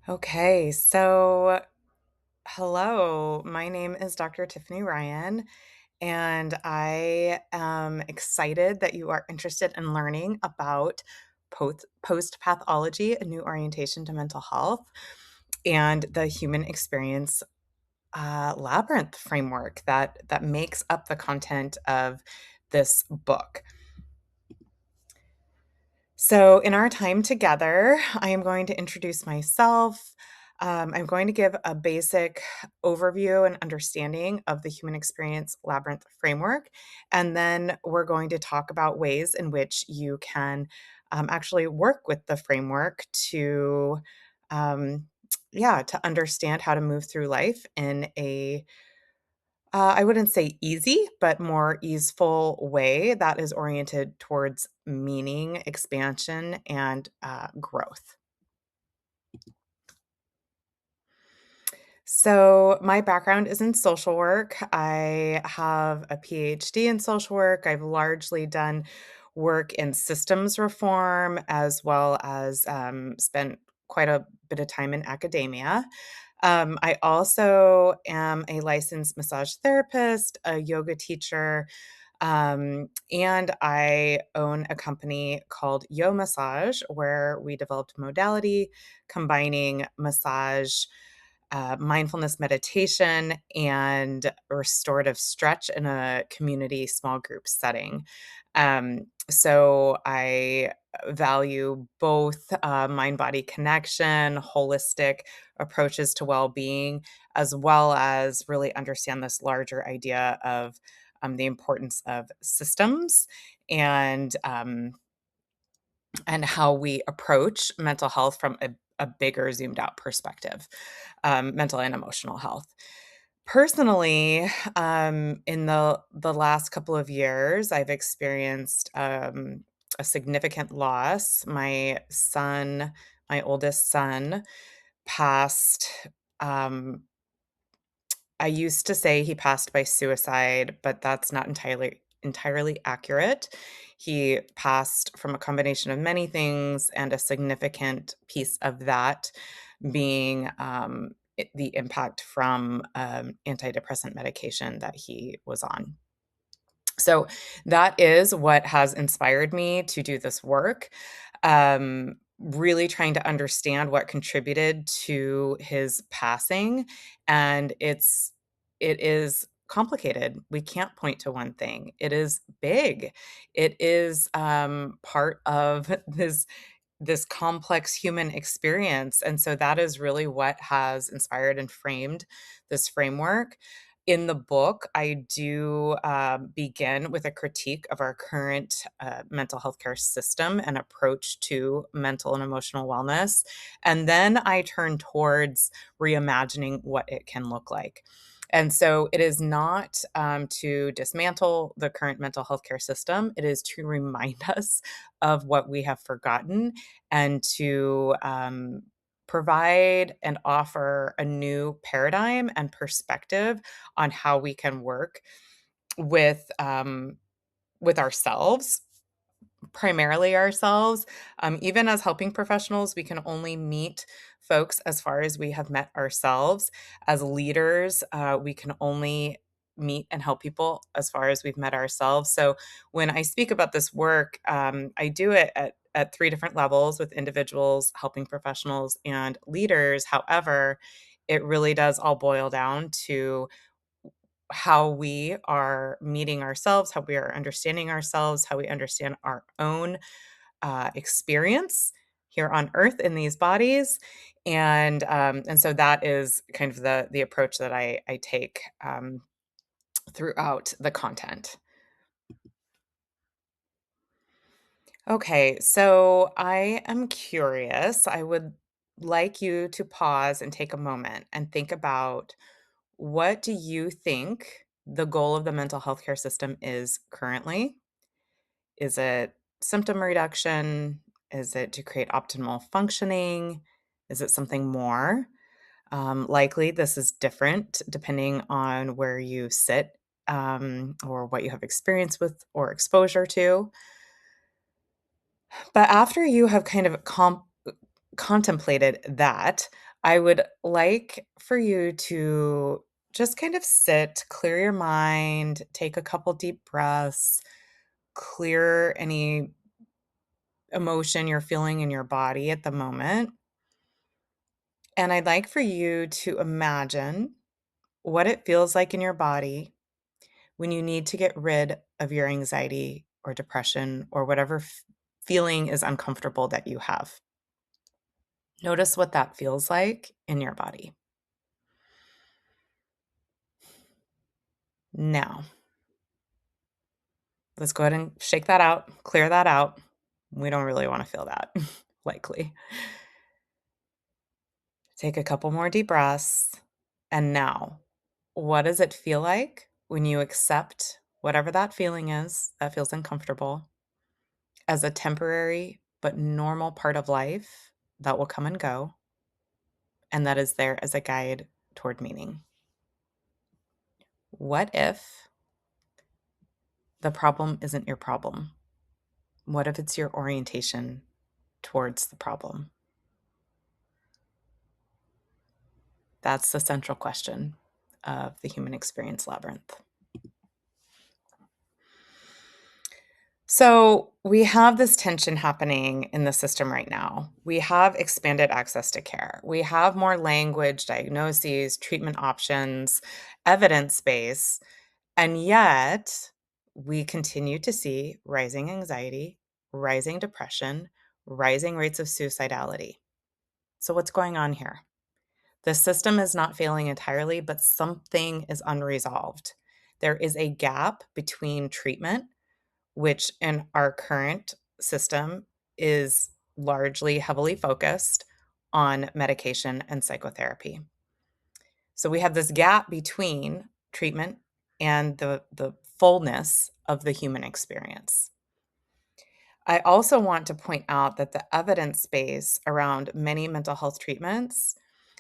Okay, so hello, my name is Dr. Tiffany Ryan, and I am excited that you are interested in learning about post pathology, a new orientation to mental health, and the human experience labyrinth framework that makes up the content of this book. So, in our time together, I am going to introduce myself. I'm going to give a basic overview and understanding of the Human Experience Labyrinth framework. And then we're going to talk about ways in which you can actually work with the framework to, um, yeah, to understand how to move through life in I wouldn't say easy, but more easeful way that is oriented towards meaning, expansion, and growth. So, my background is in social work. I have a PhD in social work. I've largely done work in systems reform as well as spent quite a bit of time in academia. I also am a licensed massage therapist, a yoga teacher, and I own a company called Yo Massage, where we developed modality combining massage, mindfulness meditation, and restorative stretch in a community small group setting. So I value both mind body connection, holistic approaches to well being, as well as really understand this larger idea of the importance of systems and and how we approach mental health from a bigger zoomed out perspective, mental and emotional health. Personally, in the last couple of years, I've experienced a significant loss. My oldest son, passed. Um, I used to say he passed by suicide, but that's not entirely accurate. He passed from a combination of many things, and a significant piece of that being the impact from antidepressant medication that he was on. So that is what has inspired me to do this work. Really trying to understand what contributed to his passing, and it is complicated. We can't point to one thing. It is big. It is part of this complex human experience. And so that is really what has inspired and framed this framework. In the book, I do begin with a critique of our current mental health care system and approach to mental and emotional wellness. And then I turn towards reimagining what it can look like. And so it is not to dismantle the current mental health care system, it is to remind us of what we have forgotten and to provide and offer a new paradigm and perspective on how we can work with with ourselves, primarily ourselves. Even as helping professionals, we can only meet folks as far as we have met ourselves. As leaders, we can only meet and help people as far as we've met ourselves. So when I speak about this work, I do it at three different levels with individuals, helping professionals, and leaders. However, it really does all boil down to how we are meeting ourselves, how we are understanding ourselves, how we understand our own experience here on earth in these bodies. And so that is kind of the approach that I take throughout the content. Okay, so I am curious. I would like you to pause and take a moment and think about, what do you think the goal of the mental health care system is currently? Is it symptom reduction? Is it to create optimal functioning? Is it something more? Likely, this is different depending on where you sit, or what you have experience with or exposure to. But after you have kind of contemplated that, I would like for you to just kind of sit, clear your mind, take a couple deep breaths, clear any emotion you're feeling in your body at the moment. And I'd like for you to imagine what it feels like in your body when you need to get rid of your anxiety or depression or whatever feeling is uncomfortable that you have. Notice what that feels like in your body. Now, let's go ahead and shake that out, clear that out. We don't really want to feel that, likely. Take a couple more deep breaths. And now, what does it feel like when you accept whatever that feeling is that feels uncomfortable as a temporary but normal part of life that will come and go, and that is there as a guide toward meaning? What if the problem isn't your problem? What if it's your orientation towards the problem? That's the central question of the Human Experience Labyrinth. So, we have this tension happening in the system right now. We have expanded access to care. We have more language, diagnoses, treatment options, evidence base, and yet we continue to see rising anxiety, rising depression, rising rates of suicidality. So, what's going on here? The system is not failing entirely, but something is unresolved. There is a gap between treatment, which in our current system is largely heavily focused on medication and psychotherapy. So we have this gap between treatment and the fullness of the human experience. I also want to point out that the evidence base around many mental health treatments,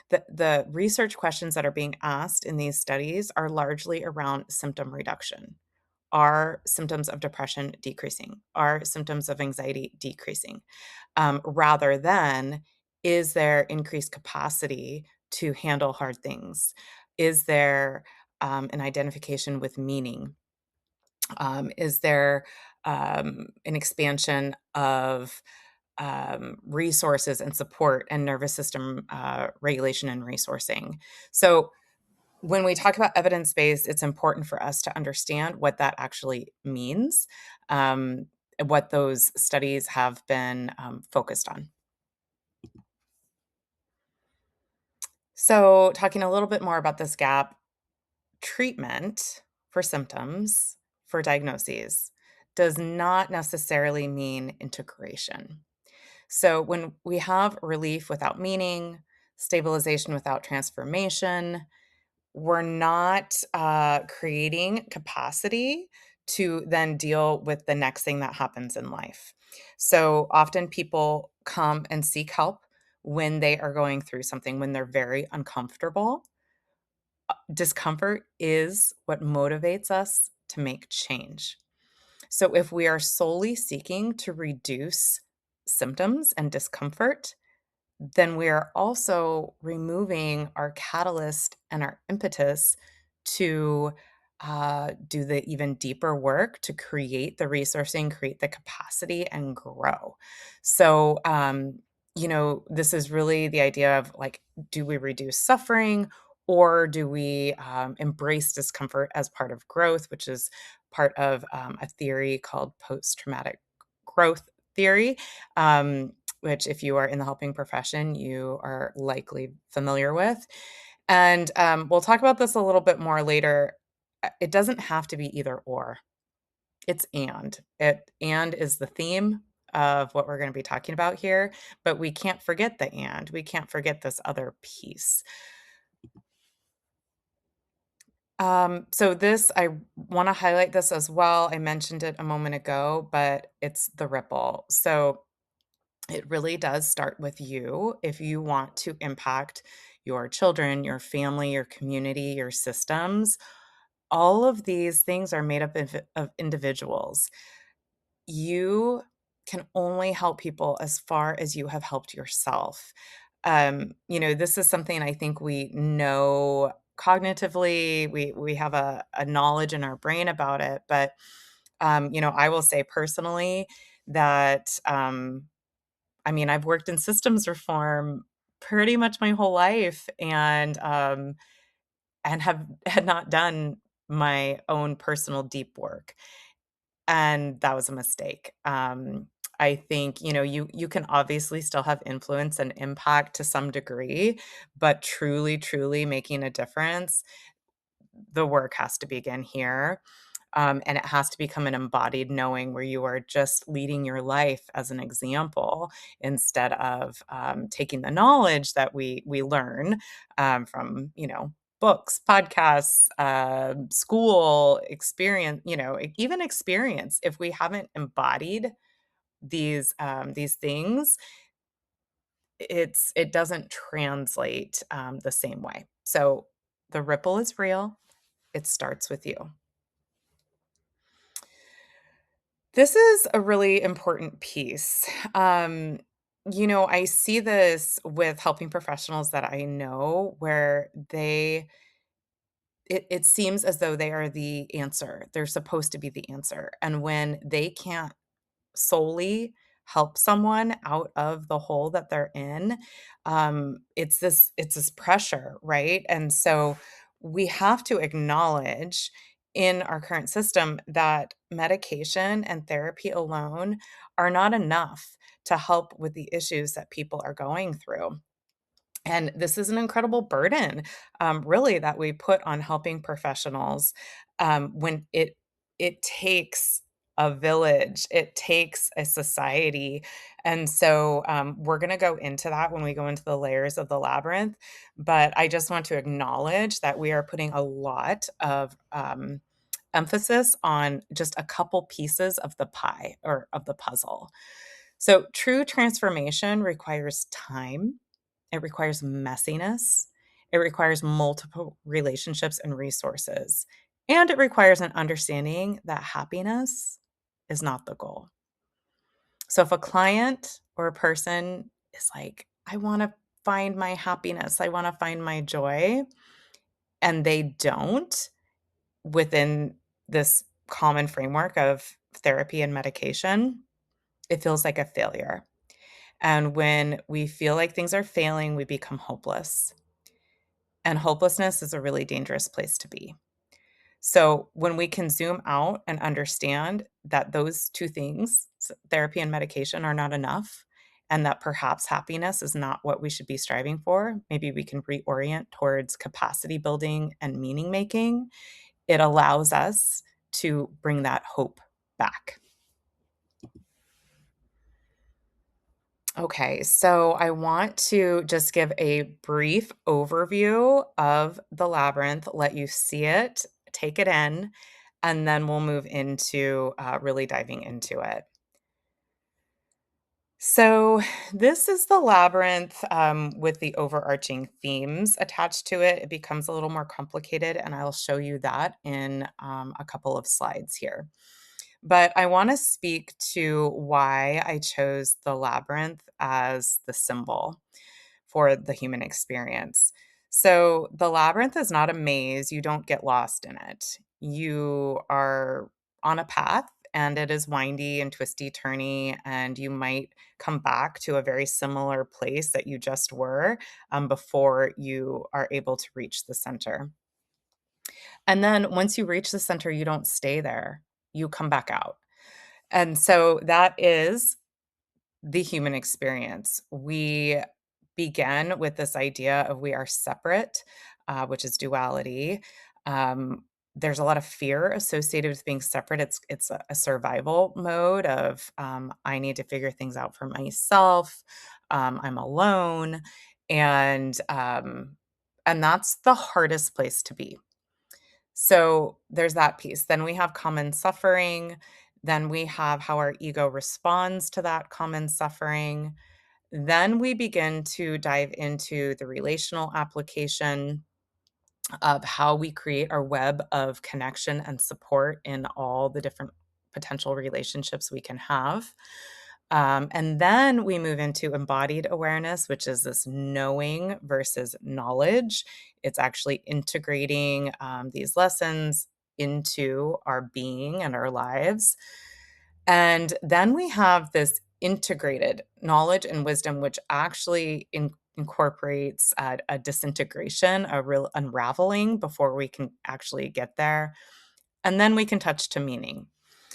the research questions that are being asked in these studies are largely around symptom reduction. Are symptoms of depression decreasing? Are symptoms of anxiety decreasing? Rather than, is there increased capacity to handle hard things? Is there an identification with meaning? Is there an expansion of resources and support and nervous system regulation and resourcing? So, when we talk about evidence based, it's important for us to understand what that actually means, um, what those studies have been focused on. So, talking a little bit more about this gap, treatment for symptoms, for diagnoses, does not necessarily mean integration. So, when we have relief without meaning, stabilization without transformation, we're not creating capacity to then deal with the next thing that happens in life. So often people come and seek help when they are going through something, when they're very uncomfortable. Discomfort is what motivates us to make change. So if we are solely seeking to reduce symptoms and discomfort, then we are also removing our catalyst and our impetus to do the even deeper work to create the resourcing, create the capacity, and grow. So, this is really the idea of like, do we reduce suffering or do we embrace discomfort as part of growth, which is part of a theory called post traumatic growth theory? Which if you are in the helping profession, you are likely familiar with. And we'll talk about this a little bit more later. It doesn't have to be either or. It's and. It and is the theme of what we're going to be talking about here, but we can't forget the and. We can't forget this other piece. So this, I want to highlight this as well. I mentioned it a moment ago, but it's the ripple. So it really does start with you if you want to impact your children, your family, your community, your systems. All of these things are made up of individuals. You can only help people as far as you have helped yourself. This is something I think we know cognitively. We have a knowledge in our brain about it, but I will say personally that I mean, I've worked in systems reform pretty much my whole life, and have had not done my own personal deep work, and that was a mistake. I think, you can obviously still have influence and impact to some degree, but truly, truly making a difference, the work has to begin here. And it has to become an embodied knowing where you are just leading your life as an example instead of taking the knowledge that we learn from books, podcasts, school experience, even experience. If we haven't embodied these things, it doesn't translate the same way. So the ripple is real. It starts with you. This is a really important piece. I see this with helping professionals that I know where it seems as though they are the answer. They're supposed to be the answer. And when they can't solely help someone out of the hole that they're in, it's this pressure, right? And so we have to acknowledge in our current system that medication and therapy alone are not enough to help with the issues that people are going through. And this is an incredible burden, really, that we put on helping professionals, when it takes a village, it takes a society, and so we're going to go into that when we go into the layers of the labyrinth. But I just want to acknowledge that we are putting a lot of emphasis on just a couple pieces of the pie or of the puzzle. So true transformation requires time, it requires messiness, it requires multiple relationships and resources, and it requires an understanding that happiness is not the goal. So if a client or a person is like, I want to find my happiness, I want to find my joy, and they don't within this common framework of therapy and medication, it feels like a failure. And when we feel like things are failing, we become hopeless. And hopelessness is a really dangerous place to be. So when we can zoom out and understand that those two things, therapy and medication, are not enough, and that perhaps happiness is not what we should be striving for, maybe we can reorient towards capacity building and meaning making. It allows us to bring that hope back. Okay, so I want to just give a brief overview of the labyrinth, let you see it, take it in, and then we'll move into really diving into it. So, this is the labyrinth with the overarching themes attached to it. It becomes a little more complicated, and I'll show you that in a couple of slides here. But I want to speak to why I chose the labyrinth as the symbol for the human experience. So, the labyrinth is not a maze, you don't get lost in it. You are on a path and it is windy and twisty turny, and you might come back to a very similar place that you just were before you are able to reach the center. And then once you reach the center, you don't stay there, you come back out. And so that is the human experience. We begin with this idea of we are separate, which is duality. Um, there's a lot of fear associated with being separate. It's a survival mode of I need to figure things out for myself. I'm alone, and and that's the hardest place to be. So there's that piece. Then we have common suffering. Then we have how our ego responds to that common suffering. Then we begin to dive into the relational application of how we create our web of connection and support in all the different potential relationships we can have. And then we move into embodied awareness, which is this knowing versus knowledge. It's actually integrating these lessons into our being and our lives. And then we have this integrated knowledge and wisdom, which actually incorporates a disintegration, a real unraveling before we can actually get there. And then we can touch to meaning.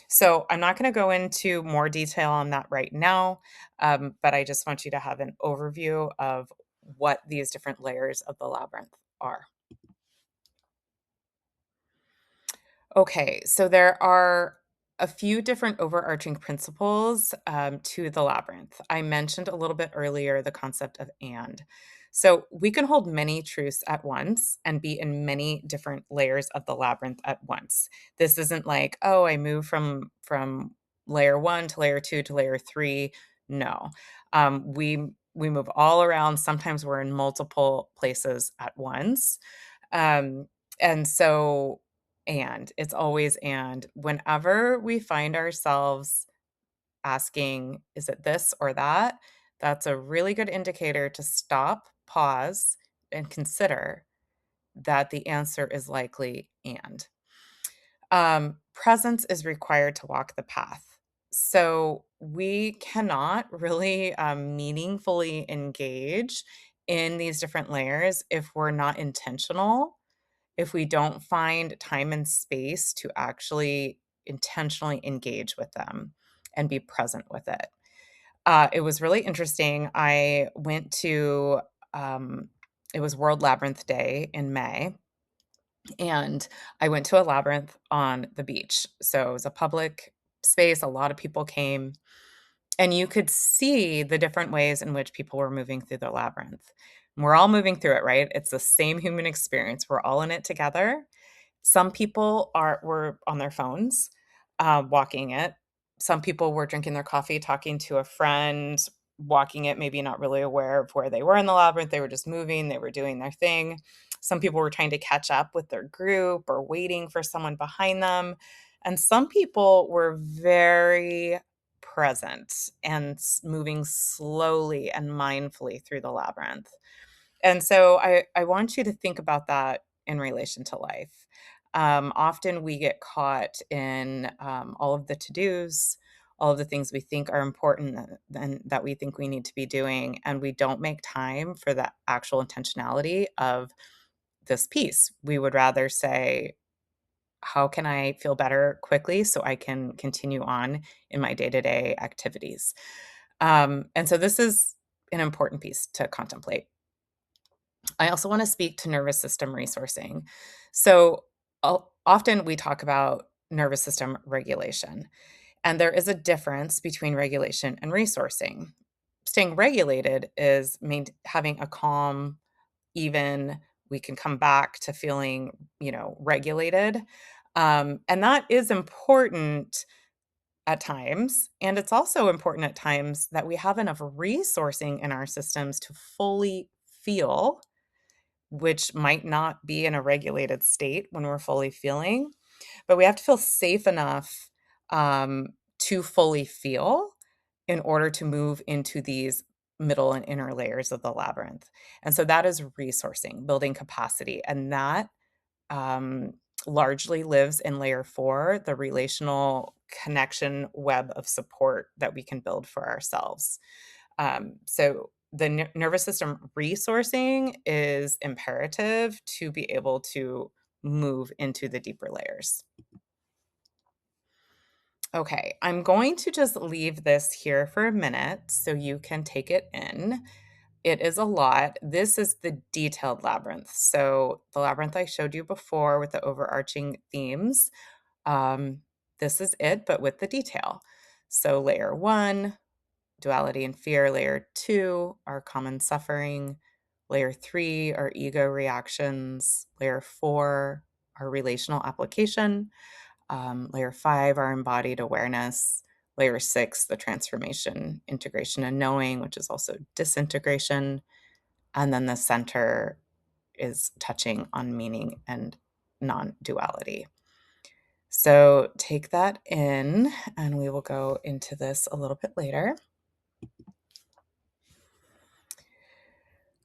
So I'm not going to go into more detail on that right now, but I just want you to have an overview of what these different layers of the labyrinth are. Okay, so there are a few different overarching principles to the labyrinth. I mentioned a little bit earlier the concept of and. So we can hold many truths at once and be in many different layers of the labyrinth at once. This isn't like, oh, I move from layer one to layer two to layer three. No, we move all around. Sometimes we're in multiple places at once. Um, and so it's always whenever we find ourselves asking, "Is it this or that?" That's a really good indicator to stop, pause, and consider that the answer is likely presence is required to walk the path. So we cannot really meaningfully engage in these different layers if we're not intentional, if we don't find time and space to actually intentionally engage with them and be present with it. It was really interesting. I went to, um, it was World Labyrinth Day in May, and I went to a labyrinth on the beach. So it was a public space, a lot of people came, and you could see the different ways in which people were moving through the labyrinth. We're all moving through it, right? It's the same human experience. We're all in it together. Some people were on their phones, walking it. Some people were drinking their coffee, talking to a friend, walking it, maybe not really aware of where they were in the labyrinth. They were just moving, they were doing their thing. Some people were trying to catch up with their group or waiting for someone behind them. And some people were very present and moving slowly and mindfully through the labyrinth. And so I want you to think about that in relation to life. Often we get caught in all of the to dos, all of the things we think are important and that we think we need to be doing, and we don't make time for the actual intentionality of this piece. We would rather say, how can I feel better quickly so I can continue on in my day to day activities? And so this is an important piece to contemplate. I also want to speak to nervous system resourcing. So, often we talk about nervous system regulation, and there is a difference between regulation and resourcing. Staying regulated is having a calm, even we can come back to feeling, regulated. And that is important at times. And it's also important at times that we have enough resourcing in our systems to fully feel, which might not be in a regulated state when we're fully feeling, but we have to feel safe enough to fully feel in order to move into these middle and inner layers of the labyrinth. And so that is resourcing, building capacity. And that um, largely lives in layer four, the relational connection web of support that we can build for ourselves. So the nervous system resourcing is imperative to be able to move into the deeper layers. Okay, I'm going to just leave this here for a minute so you can take it in. It is a lot. This is the detailed labyrinth. So the labyrinth I showed you before with the overarching themes, um, this is it, but with the detail. So layer one, duality and fear. Layer two are common suffering. Layer three are ego reactions. Layer four are relational application. Layer five are embodied awareness. Layer six, the transformation, integration, and knowing, which is also disintegration. And then the center is touching on meaning and non duality. So take that in, and we will go into this a little bit later.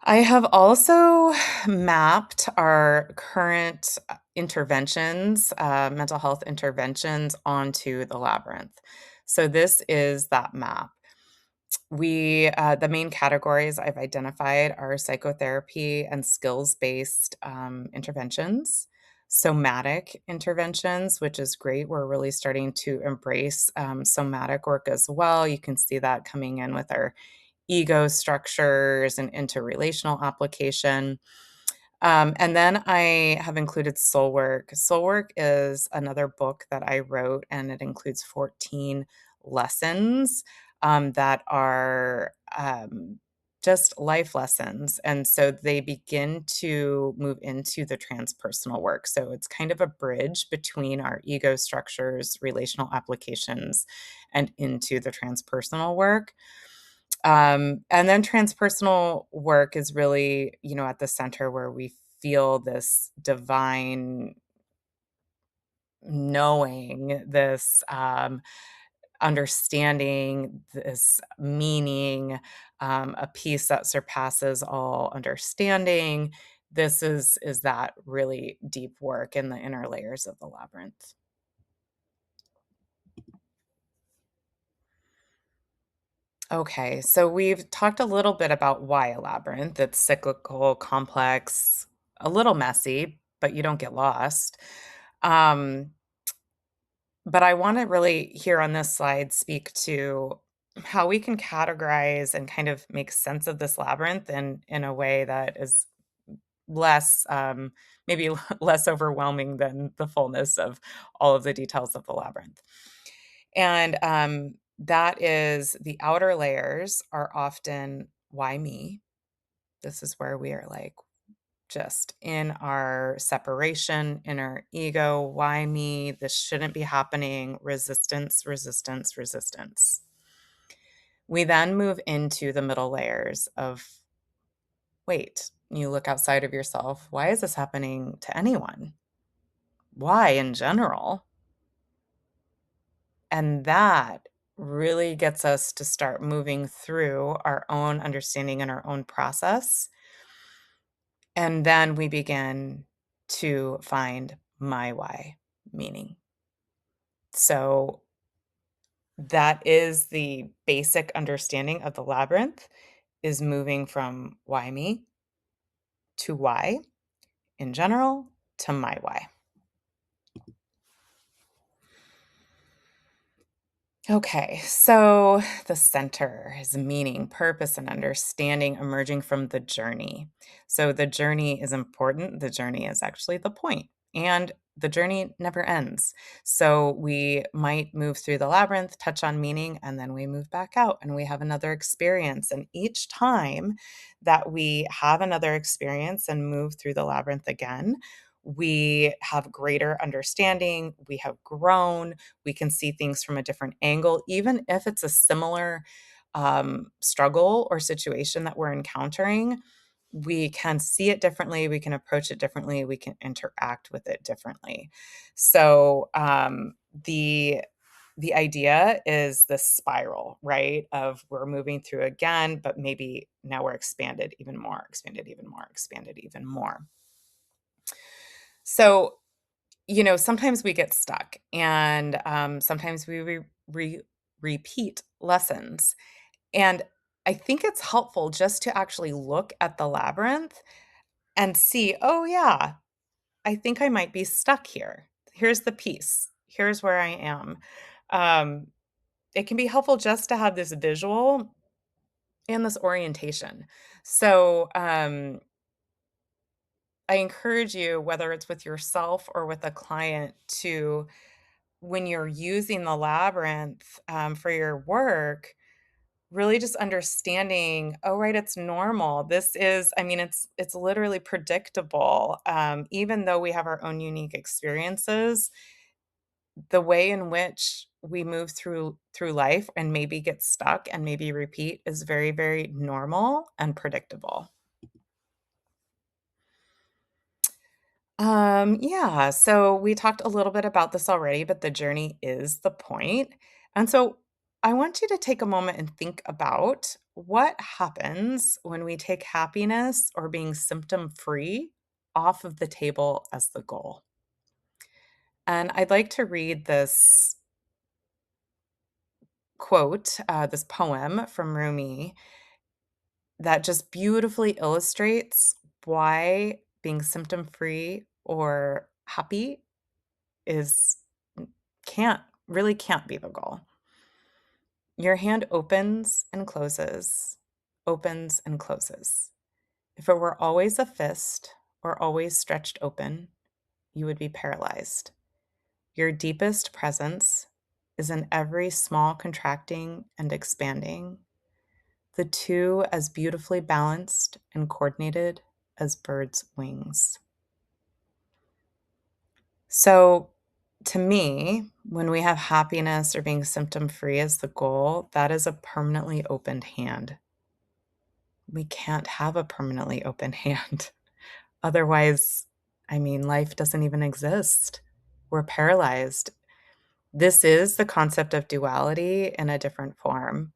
I have also mapped our current interventions, mental health interventions, onto the labyrinth. So this is that map. The main categories I've identified are psychotherapy and skills-based interventions, somatic interventions, which is great. We're really starting to embrace somatic work as well. You can see that coming in with our ego structures and interrelational application. And then I have included soul work. Soul work is another book that I wrote, and it includes 14 lessons that are just life lessons. And so they begin to move into the transpersonal work. So it's kind of a bridge between our ego structures, relational applications, and into the transpersonal work. And then transpersonal work is really, at the center where we feel this divine knowing, this understanding, this meaning, a peace that surpasses all understanding. This is that really deep work in the inner layers of the labyrinth. Okay, so we've talked a little bit about why a labyrinth. It's cyclical, complex, a little messy, but you don't get lost. Um, but I want to really, here on this slide, speak to how we can categorize and kind of make sense of this labyrinth in a way that is less, maybe less overwhelming than the fullness of all of the details of the labyrinth. And that is the outer layers are often why me? This is where we are like just in our separation, in our ego, why me? This shouldn't be happening. Resistance, resistance, resistance. We then move into the middle layers of wait, you look outside of yourself. Why is this happening to anyone? Why in general? And that really gets us to start moving through our own understanding and our own process. And then we begin to find my why meaning. So that is the basic understanding of the labyrinth is moving from why me to why in general to my why. Okay, so the center is meaning, purpose, and understanding emerging from the journey. So the journey is important. The journey is actually the point, and the journey never ends. So we might move through the labyrinth, touch on meaning, and then we move back out and we have another experience. And each time that we have another experience and move through the labyrinth again, we have greater understanding, we have grown, we can see things from a different angle, even if it's a similar struggle or situation that we're encountering. We can see it differently. We can approach it differently. We can interact with it differently. So the idea is the spiral, right? Of we're moving through again, but maybe now we're expanded even more, expanded even more, expanded even more. So sometimes we get stuck and sometimes we repeat lessons. And I think it's helpful just to actually look at the labyrinth and see, oh, yeah, I think I might be stuck here. Here's the piece. Here's where I am. Um, it can be helpful just to have this visual and this orientation. So I encourage you, whether it's with yourself or with a client, to when you're using the labyrinth, for your work, really just understanding, "Oh, right, it's normal. This is" I mean, it's literally predictable. Even though we have our own unique experiences, the way in which we move through life and maybe get stuck and maybe repeat is very, very normal and predictable. Yeah, so we talked a little bit about this already, but the journey is the point. And so I want you to take a moment and think about what happens when we take happiness or being symptom free off of the table as the goal. And I'd like to read this quote, this poem from Rumi that just beautifully illustrates why being symptom free or happy is can't can't be the goal. Your hand opens and closes. If it were always a fist or always stretched open, you would be paralyzed. Your deepest presence is in every small contracting and expanding, the two as beautifully balanced and coordinated as birds' wings. So, to me, when we have happiness or being symptom free as the goal, that is a permanently opened hand. We can't have a permanently open hand. Otherwise, I mean, life doesn't even exist. We're paralyzed. This is the concept of duality in a different form.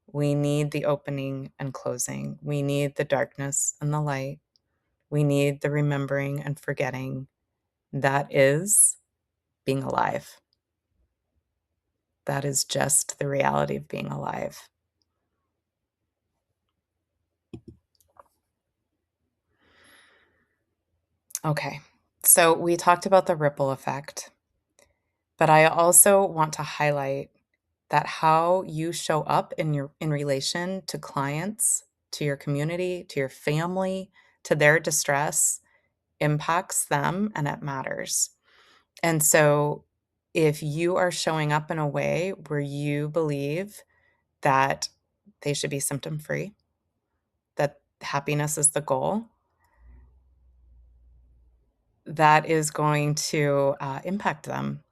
We need the opening and closing. We need the darkness and the light. We need the remembering and forgetting. That is being alive. That is just the reality of being alive. Okay. So we talked about the ripple effect, but I also want to highlight that how you show up in relation to clients, to your community, to your family, to their distress impacts them and it matters. And so if you are showing up in a way where you believe that they should be symptom free, that happiness is the goal, that is going to impact them.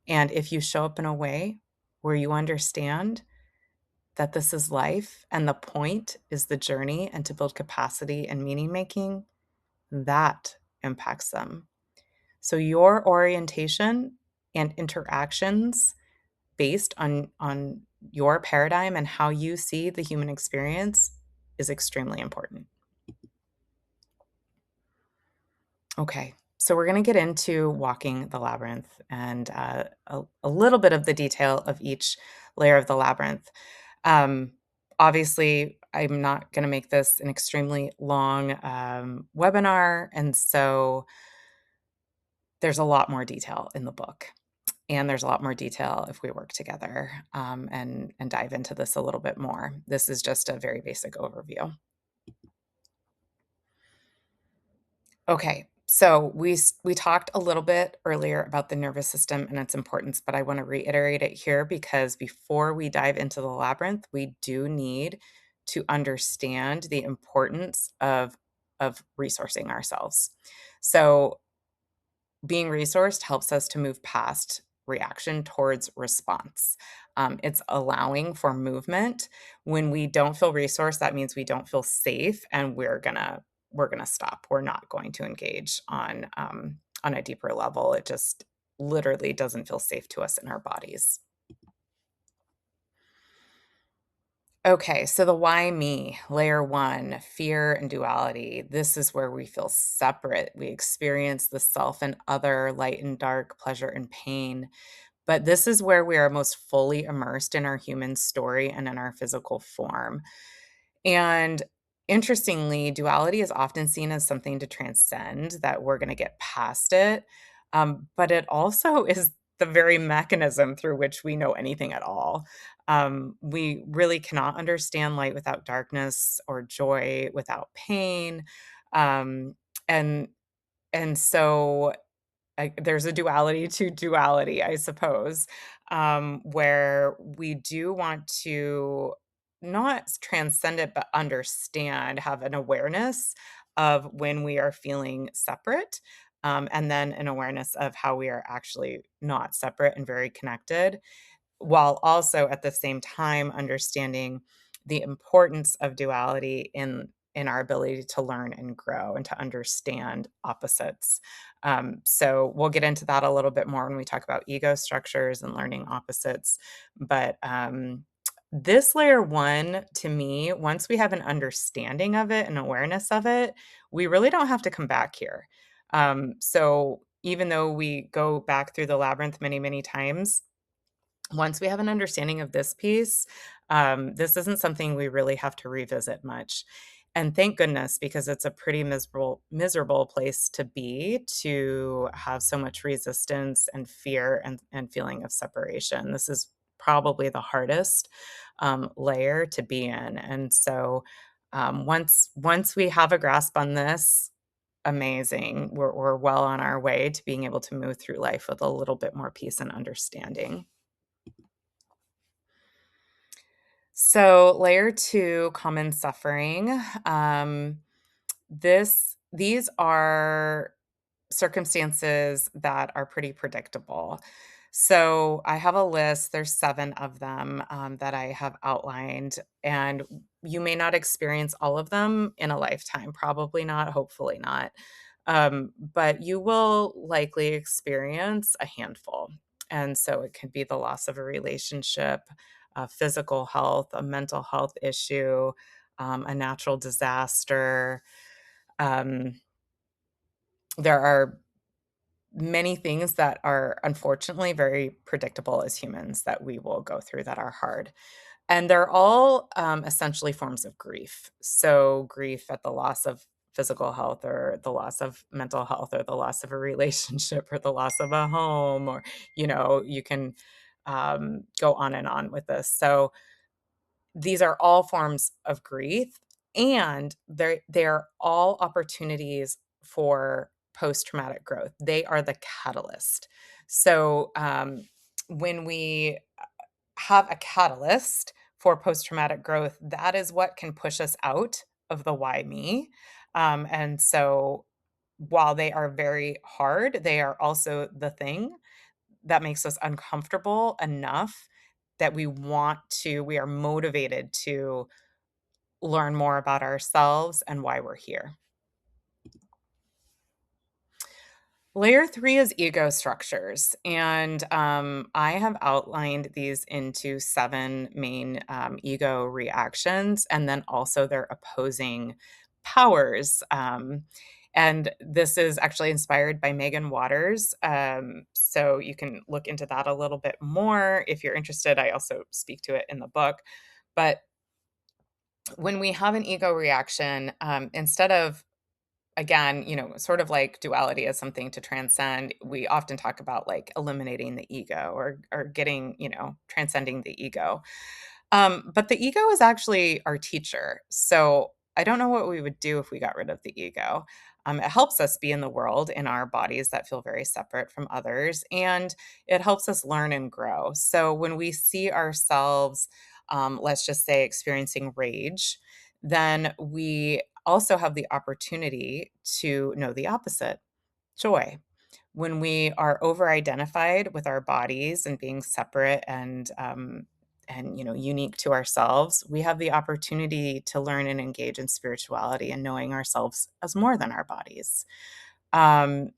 And if you show up in a way where you understand that this is life and the point is the journey and to build capacity and meaning making, that impacts them. So your orientation and interactions based on your paradigm and how you see the human experience is extremely important. Okay, so we're going to get into walking the labyrinth and a little bit of the detail of each layer of the labyrinth. Um, Obviously, I'm not going to make this an extremely long webinar, and so there's a lot more detail in the book, and there's a lot more detail if we work together and dive into this a little bit more. This is just a very basic overview. Okay, so we talked a little bit earlier about the nervous system and its importance, but I want to reiterate it here because before we dive into the labyrinth, we do need to understand the importance of resourcing ourselves. So being resourced helps us to move past reaction towards response. It's allowing for movement. When we don't feel resourced, that means we don't feel safe, and we're gonna stop. We're not going to engage on a deeper level. It just literally doesn't feel safe to us in our bodies. Okay, so the why me, layer one, fear and duality. This is where we feel separate. We experience the self and other, light and dark, pleasure and pain. But this is where we are most fully immersed in our human story and in our physical form. And interestingly, duality is often seen as something to transcend, that we're going to get past it. But it also is the very mechanism through which we know anything at all. We really cannot understand light without darkness or joy without pain. Um, and and so there's a duality to duality, I suppose, where we do want to not transcend it, but understand, have an awareness of when we are feeling separate, and then an awareness of how we are actually not separate and very connected, while also at the same time understanding the importance of duality in our ability to learn and grow and to understand opposites. So we'll get into that a little bit more when we talk about ego structures and learning opposites. But this layer one, to me, once we have an understanding of it and awareness of it, we really don't have to come back here. So even though we go back through the labyrinth many, many times, once we have an understanding of this piece, this isn't something we really have to revisit much. And thank goodness, because it's a pretty miserable place to be, to have so much resistance and fear and feeling of separation. This is probably the hardest layer to be in. And so once we have a grasp on this, amazing. We're well on our way to being able to move through life with a little bit more peace and understanding. So, layer 2, common suffering. These are circumstances that are pretty predictable. So, I have a list, there's 7 of them, that I have outlined, and you may not experience all of them in a lifetime, probably not, hopefully not. But you will likely experience a handful. And so it could be the loss of a relationship, physical health, a mental health issue, a natural disaster. Um, there are many things that are unfortunately very predictable as humans that we will go through that are hard. And they're all essentially forms of grief. So, grief at the loss of physical health, or the loss of mental health, or the loss of a relationship, or the loss of a home, or, you can go on and on with this. So, these are all forms of grief, and they're all opportunities for post-traumatic growth. They are the catalyst. So, when we have a catalyst for post-traumatic growth, that is what can push us out of the "why me?" And so while they are very hard, they are also the thing that makes us uncomfortable enough that we are motivated to learn more about ourselves and why we're here. Layer 3 is ego structures, and I have outlined these into 7 main ego reactions, and then also their opposing powers. And this is actually inspired by Megan Waters. So you can look into that a little bit more if you're interested. I also speak to it in the book. But when we have an ego reaction, instead of, again, sort of like duality as something to transcend, we often talk about like eliminating the ego, or getting, transcending the ego. But the ego is actually our teacher. So I don't know what we would do if we got rid of the ego. It helps us be in the world in our bodies that feel very separate from others, and it helps us learn and grow. So when we see ourselves, let's just say, experiencing rage, then we also have the opportunity to know the opposite, joy. When we are over identified with our bodies and being separate and unique to ourselves, we have the opportunity to learn and engage in spirituality and knowing ourselves as more than our bodies. Um,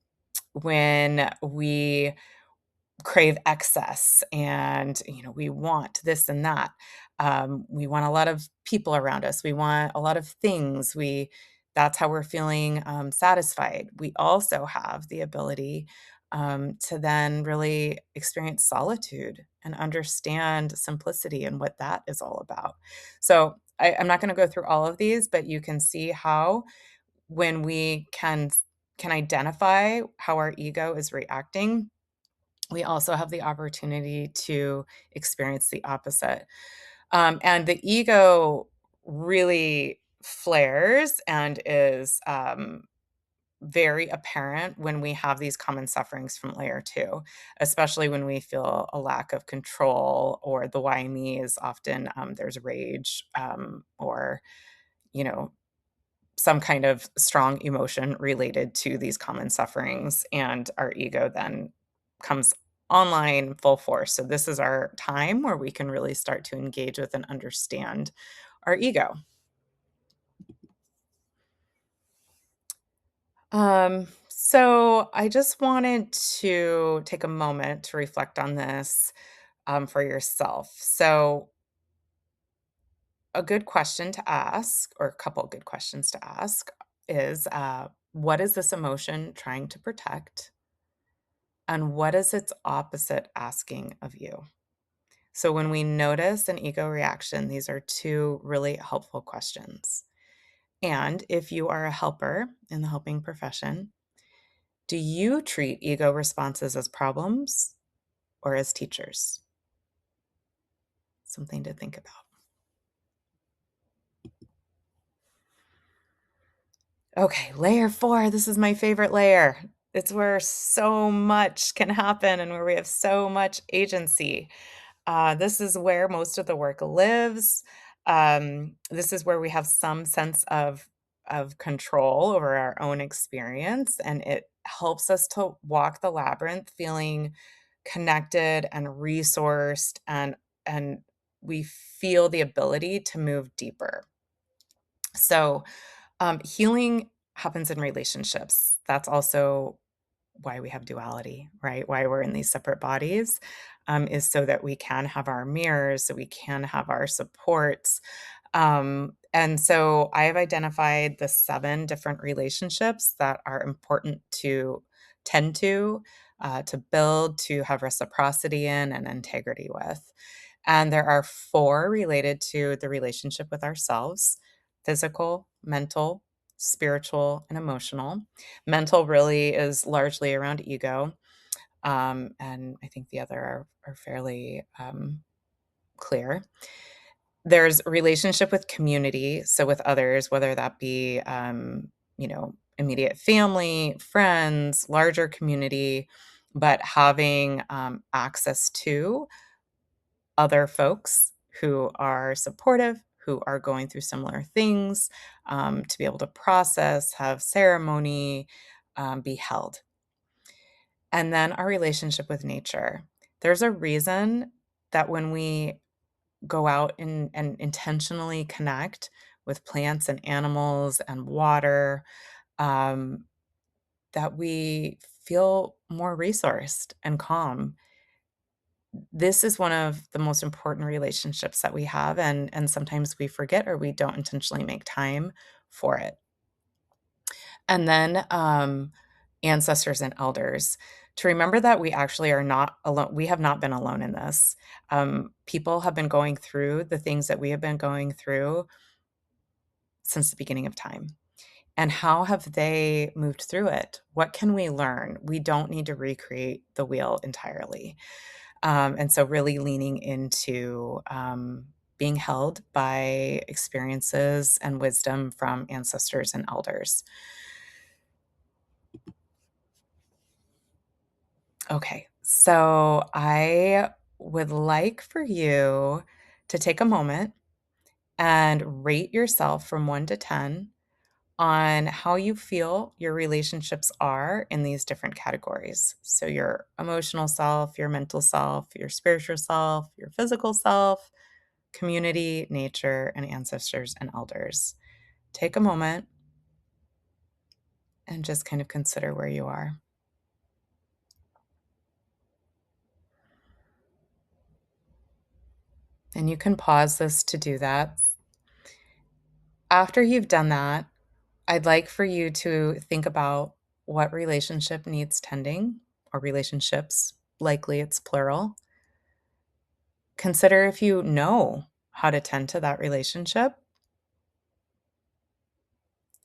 when we crave excess, and we want this and that, we want a lot of people around us, we want a lot of things, we that's how we're feeling satisfied. We also have the ability to then really experience solitude and understand simplicity and what that is all about. So I'm not going to go through all of these, but you can see how, when we can identify how our ego is reacting, we also have the opportunity to experience the opposite. And the ego really flares and is very apparent when we have these common sufferings from layer 2, especially when we feel a lack of control, or the why me is often, there's rage, or, you know, some kind of strong emotion related to these common sufferings, and our ego then comes online full force. So this is our time where we can really start to engage with and understand our ego. So I just wanted to take a moment to reflect on this for yourself. So, a good question to ask, or a couple good questions to ask, is what is this emotion trying to protect? And what is its opposite asking of you? So, when we notice an ego reaction, these are two really helpful questions. And if you are a helper in the helping profession, do you treat ego responses as problems or as teachers? Something to think about. Okay, layer 4, this is my favorite layer. It's where so much can happen and where we have so much agency. This is where most of the work lives. This is where we have some sense of control over our own experience, and it helps us to walk the labyrinth feeling connected and resourced, and we feel the ability to move deeper. So, healing happens in relationships. That's also why we have duality, right? Why we're in these separate bodies, is so that we can have our mirrors, so we can have our supports. And so I have identified the 7 different relationships that are important to tend to build, to have reciprocity in, and integrity with. And there are 4 related to the relationship with ourselves: physical, mental, spiritual, and emotional. Mental really is largely around ego, and I think the other are fairly, clear. There's relationship with community, so with others, whether that be, immediate family, friends, larger community, but having, access to other folks who are supportive, who are going through similar things, to be able to process, have ceremony, be held. And then our relationship with nature. There's a reason that when we go out and intentionally connect with plants and animals and water, um, that we feel more resourced and calm. This is one of the most important relationships that we have, and sometimes we forget or we don't intentionally make time for it. And then, ancestors and elders. To remember that we actually are not alone. We have not been alone in this. People have been going through the things that we have been going through since the beginning of time. And how have they moved through it? What can we learn? We don't need to recreate the wheel entirely. And so, really leaning into being held by experiences and wisdom from ancestors and elders. Okay, so I would like for you to take a moment and rate yourself from 1 to 10 on how you feel your relationships are in these different categories. So, your emotional self, your mental self, your spiritual self, your physical self, community, nature, and ancestors and elders. Take a moment and just kind of consider where you are. And you can pause this to do that. After you've done that, I'd like for you to think about what relationship needs tending, or relationships, likely it's plural. Consider if you know how to tend to that relationship,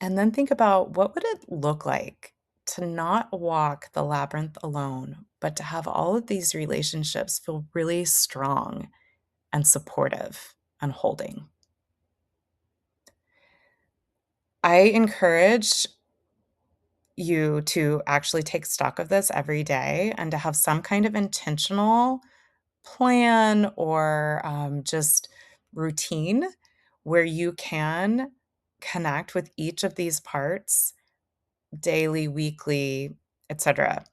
and then think about what would it look like to not walk the labyrinth alone, but to have all of these relationships feel really strong and supportive and holding. I encourage you to actually take stock of this every day and to have some kind of intentional plan or just routine where you can connect with each of these parts daily, weekly, etc.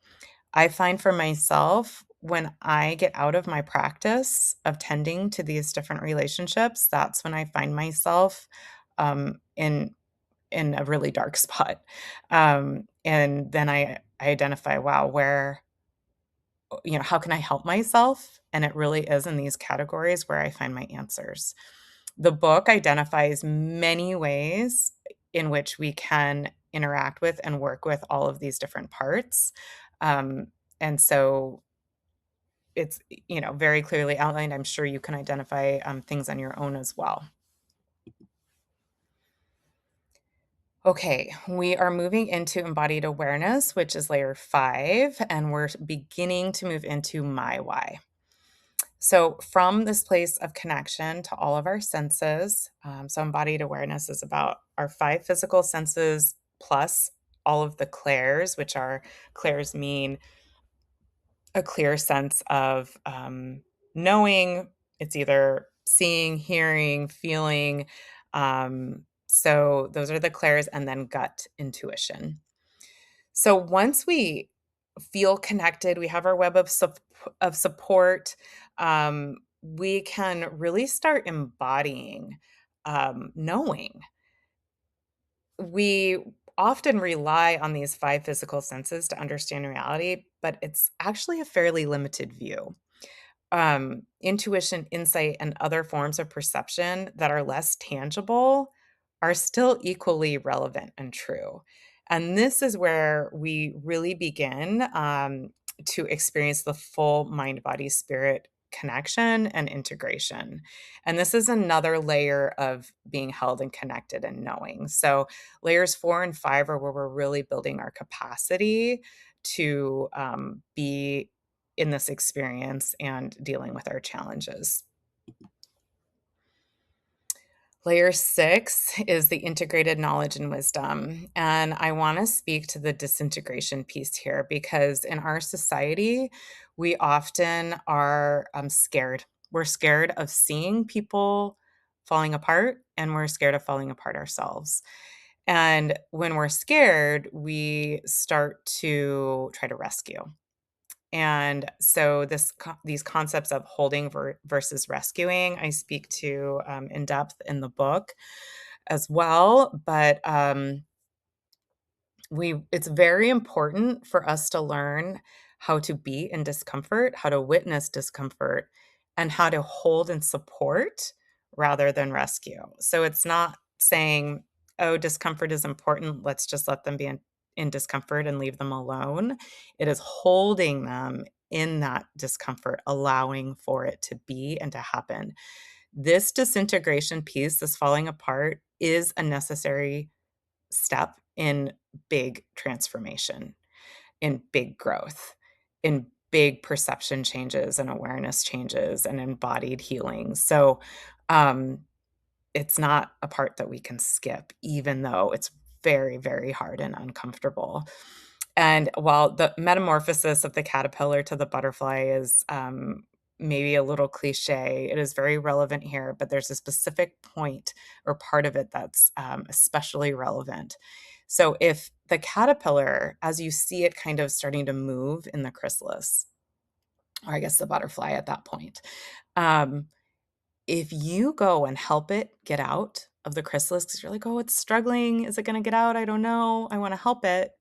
I find for myself when I get out of my practice of tending to these different relationships, that's when I find myself in in a really dark spot. And then I identify, wow, where, how can I help myself? And it really is in these categories where I find my answers. The book identifies many ways in which we can interact with and work with all of these different parts. Um, and so it's, very clearly outlined. I'm sure you can identify things on your own as well. Okay, we are moving into embodied awareness, which is layer 5, and we're beginning to move into my why. So, from this place of connection to all of our senses, so embodied awareness is about our 5 physical senses plus all of the clairs, which are clairs mean a clear sense of knowing. It's either seeing, hearing, feeling. So, those are the clairs, and then gut intuition. So once we feel connected, we have our web of support, we can really start embodying, knowing. We often rely on these 5 physical senses to understand reality, but it's actually a fairly limited view. Intuition, insight, and other forms of perception that are less tangible are still equally relevant and true. And this is where we really begin to experience the full mind, body, spirit connection and integration. And this is another layer of being held and connected and knowing. So, layers 4 and 5 are where we're really building our capacity to be in this experience and dealing with our challenges. Layer 6 is the integrated knowledge and wisdom. And I want to speak to the disintegration piece here because in our society, we often are scared. We're scared of seeing people falling apart and we're scared of falling apart ourselves. And when we're scared, we start to try to rescue. And so these concepts of holding versus rescuing, I speak to in depth in the book as well. But we it's very important for us to learn how to be in discomfort, how to witness discomfort, and how to hold and support rather than rescue. So it's not saying, oh, discomfort is important. Let's just let them be in discomfort and leave them alone. It is holding them in that discomfort, allowing for it to be and to happen. This disintegration piece, this falling apart, is a necessary step in big transformation, in big growth, in big perception changes and awareness changes and embodied healing. So, um, it's not a part that we can skip, even though it's very, very hard and uncomfortable. And while the metamorphosis of the caterpillar to the butterfly is maybe a little cliche, it is very relevant here, but there's a specific point or part of it that's especially relevant. So, if the caterpillar, as you see it kind of starting to move in the chrysalis, or I guess the butterfly at that point, um, if you go and help it get out of the chrysalis, because you're like, oh, it's struggling. Is it going to get out? I don't know. I want to help it.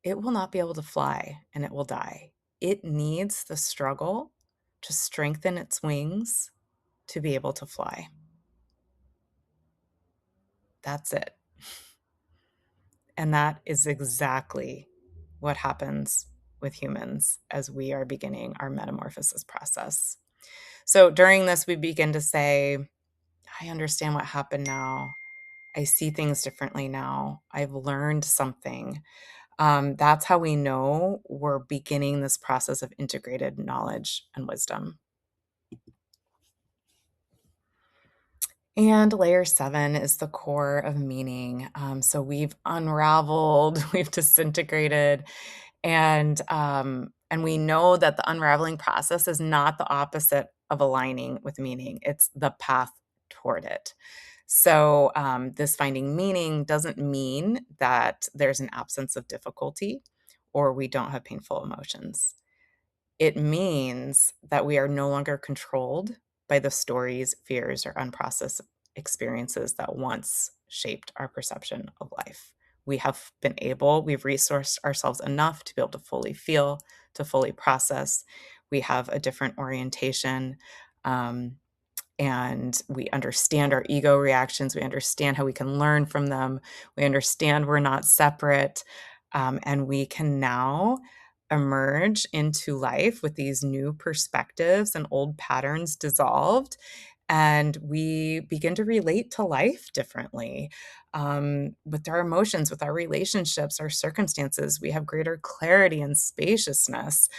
It will not be able to fly and it will die. It needs the struggle to strengthen its wings to be able to fly. That's it. And that is exactly what happens with humans as we are beginning our metamorphosis process. So during this, we begin to say, I understand what happened now. I see things differently now. I've learned something. That's how we know we're beginning this process of integrated knowledge and wisdom. And layer 7 is the core of meaning. So we've unraveled, we've disintegrated, and we know that the unraveling process is not the opposite of aligning with meaning. It's the path toward it. So this finding meaning doesn't mean that there's an absence of difficulty or we don't have painful emotions. It means that we are no longer controlled by the stories, fears, or unprocessed experiences that once shaped our perception of life. We've resourced ourselves enough to be able to fully feel, to fully process. We have a different orientation. Um, and we understand our ego reactions. We understand how we can learn from them. We understand we're not separate. And we can now emerge into life with these new perspectives and old patterns dissolved. And we begin to relate to life differently with our emotions, with our relationships, our circumstances. We have greater clarity and spaciousness.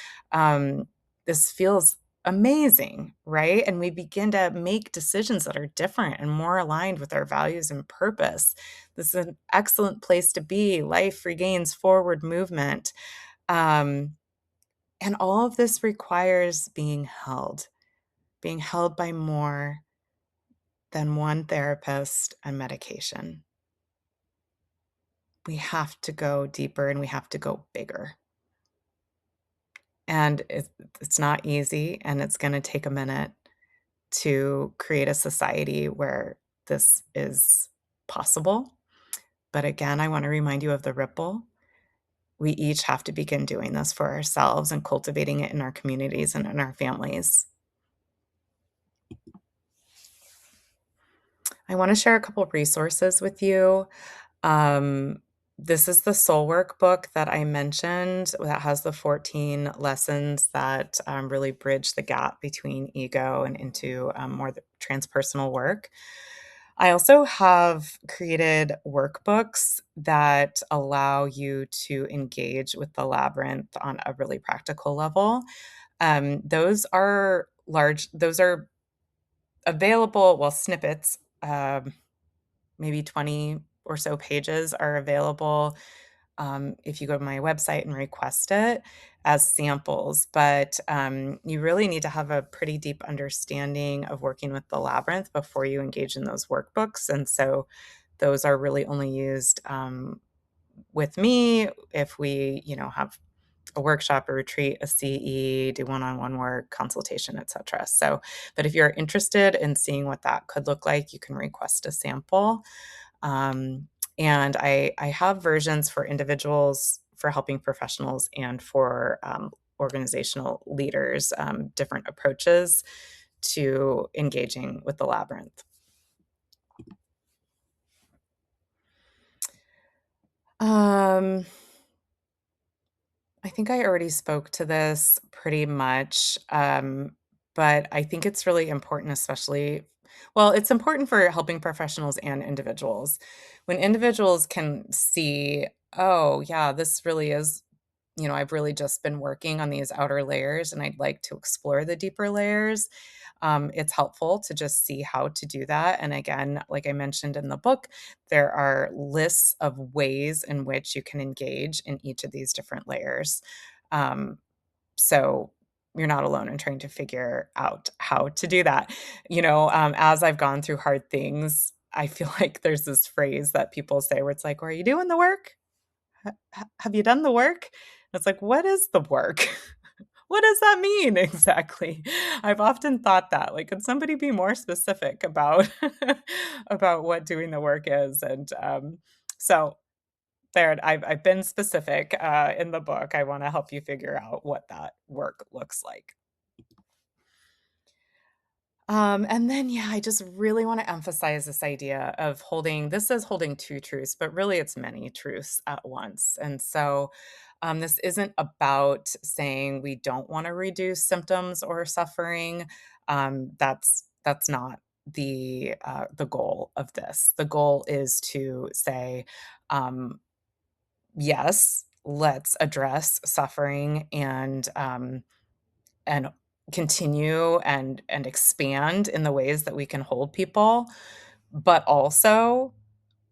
This feels amazing, right? And we begin to make decisions that are different and more aligned with our values and purpose. This is an excellent place to be. Life regains forward movement. Um, and all of this requires being held by more than one therapist and medication. We have to go deeper and we have to go bigger. And it's not easy and it's going to take a minute to create a society where this is possible. But again, I want to remind you of the ripple. We each have to begin doing this for ourselves and cultivating it in our communities and in our families. I want to share a couple resources with you. Um, this is the Soul Work book that I mentioned that has the 14 lessons that really bridge the gap between ego and into more transpersonal work. I also have created workbooks that allow you to engage with the labyrinth on a really practical level. Those are available, well, snippets, maybe 20 or so pages are available if you go to my website and request it as samples. But you really need to have a pretty deep understanding of working with the labyrinth before you engage in those workbooks. And so those are really only used with me if we, have a workshop, a retreat, a CE, do one-on-one work, consultation, etc. So, but if you're interested in seeing what that could look like, you can request a sample. And I have versions for individuals, for helping professionals, and for organizational leaders, different approaches to engaging with the labyrinth. Um, I think I already spoke to this pretty much, but I think it's really important, especially, well, it's important for helping professionals and individuals. When individuals can see, oh, yeah, this really is, I've really just been working on these outer layers and I'd like to explore the deeper layers. It's helpful to just see how to do that. And again, like I mentioned in the book, there are lists of ways in which you can engage in each of these different layers. Um, so you're not alone in trying to figure out how to do that. As I've gone through hard things, I feel like there's this phrase that people say where it's like, well, are you doing the work? Have you done the work? It's like, what is the work? What does that mean exactly? I've often thought that, like, could somebody be more specific about about what doing the work is? And so there, I've been specific in the book. I want to help you figure out what that work looks like. And then, yeah, I just really want to emphasize this idea of holding two truths, but really it's many truths at once. And so, this isn't about saying we don't want to reduce symptoms or suffering. That's not the goal of this. The goal is to say, um, yes, let's address suffering and continue and expand in the ways that we can hold people, but also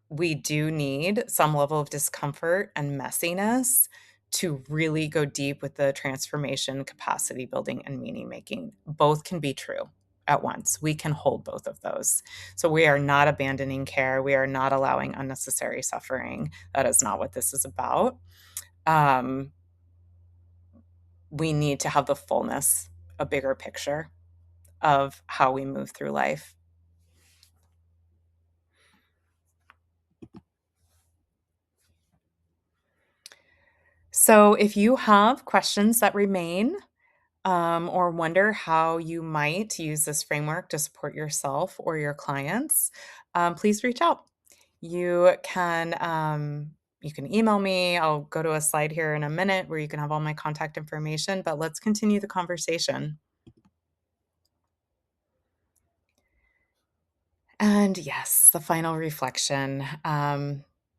we do need some level of discomfort and messiness to really go deep with the transformation, capacity building, and meaning making. Both can be true at once. We can hold both of those. So we are not abandoning care. We are not allowing unnecessary suffering. That is not what this is about. Um, we need to have the fullness, a bigger picture of how we move through life. So, if you have questions that remain, or wonder how you might use this framework to support yourself or your clients, please reach out. You can email me. I'll go to a slide here in a minute where you can have all my contact information, but let's continue the conversation. And yes, the final reflection.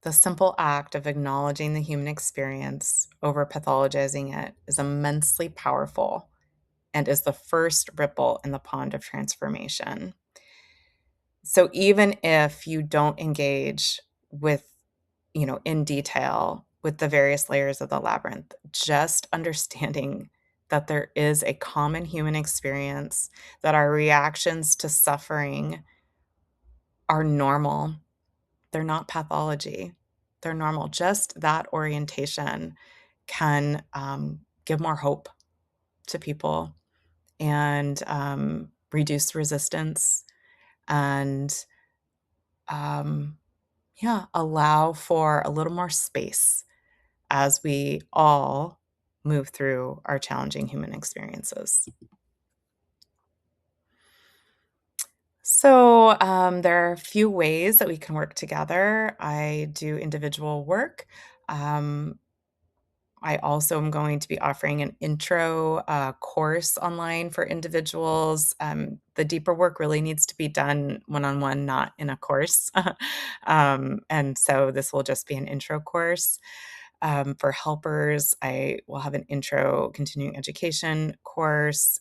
The simple act of acknowledging the human experience over pathologizing it is immensely powerful and is the first ripple in the pond of transformation. So even if you don't engage with, in detail with the various layers of the labyrinth, just understanding that there is a common human experience, that our reactions to suffering are normal. They're not pathology. They're normal. Just that orientation can give more hope to people and reduce resistance and yeah, allow for a little more space as we all move through our challenging human experiences. So, there are a few ways that we can work together. I do individual work. Um, I also am going to be offering an intro course online for individuals. The deeper work really needs to be done one on one, not in a course. And so this will just be an intro course. For helpers, I will have an intro continuing education course,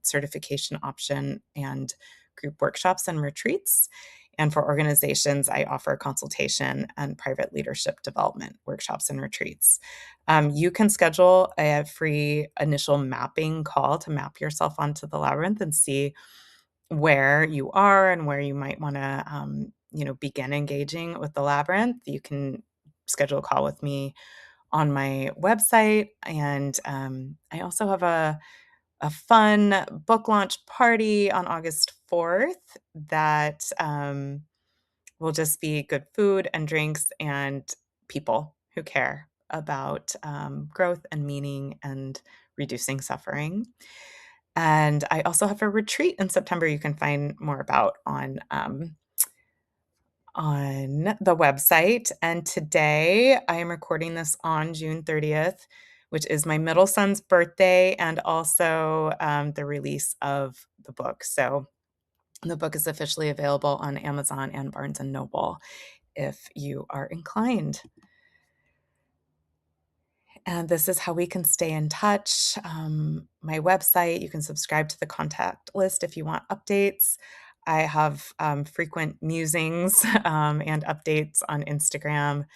certification option, and group workshops and retreats. And for organizations, I offer consultation and private leadership development workshops and retreats. You can schedule a free initial mapping call to map yourself onto the labyrinth and see where you are and where you might want to, begin engaging with the labyrinth. You can schedule a call with me on my website, and I also have a fun book launch party on August 4th that will just be good food and drinks and people who care about growth and meaning and reducing suffering. And I also have a retreat in September you can find more about on the website. And today I am recording this on June 30th, which is my middle son's birthday and also the release of the book. So the book is officially available on Amazon and Barnes and Noble if you are inclined. And this is how we can stay in touch. My website, you can subscribe to the contact list if you want updates. I have frequent musings and updates on Instagram.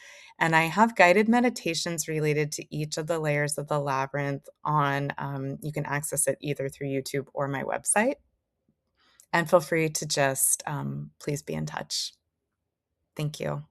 And I have guided meditations related to each of the layers of the labyrinth you can access it either through YouTube or my website. And feel free to just please be in touch. Thank you.